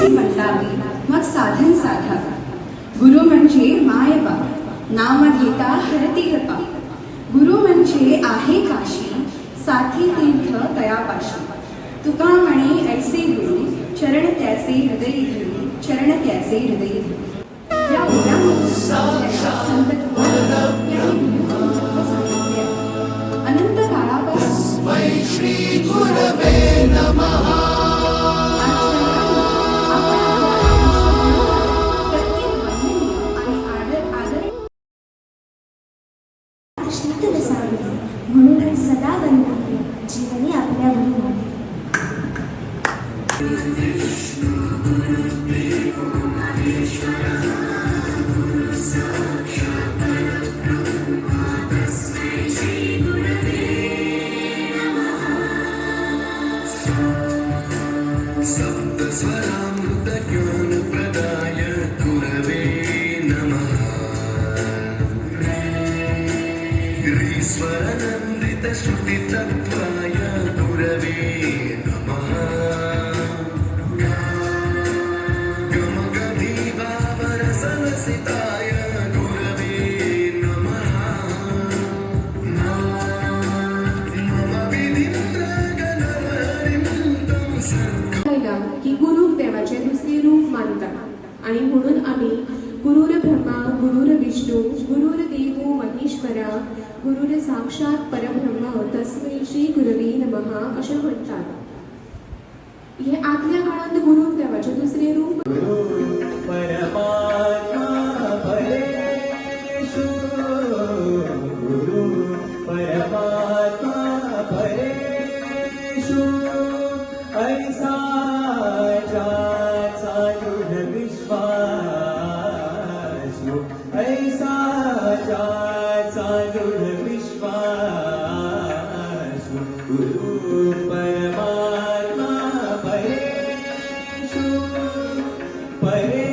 कसे म्हणतावे मग साधन साधावे. गुरु म्हणजे माय बाप, नाम घेता हरती कृपा. गुरु म्हणजे आहे काशी, साथी तीर्थ तयापाशी. तुका म्हणे ऐसे गुरु, चरण त्याचे हृदय धरू, चरण त्याचे हृदय धरू. या ओव्यांमध्ये संत तुकाराम यांनी गुरुचं महत्त्व सांगितले आहे. अनंत काळापासून श्री गुरवे नमः. शीतल सागर म्हणून सदा वंदनीय जीवनी आपल्या गुरु. सप्त स्वरामृत ज्ञान प्रदाय गुरवे नमः. ईश्वरानंदित श्रुति तत्वाय गुरवे नमः. गमगधीभावरसलसिताय गुरवे नमः. मम विधिन्द्रगणवरिन्दं पाहिला की गुरु देवाचे दुसरे रूप मानतात आणि म्हणून आम्ही गुरुर ब्रह्मा, गुरुर विष्णू, गुरुर देवो महेश्वरा, गुरुर साक्षात परब्रह्म तस्मै श्री गुरवे नमः असे म्हणतात. हे आतल्या काळात गुरु देवाचे दुसरे रूप. परमात्मा परेषु, गुरु परमात्मा परेषु, ऐसा ज्याचा दृढ विश्वासु, ऐसा ज्याचा दृढ विश्वासु, गुरु परमात्मा परेषु, परे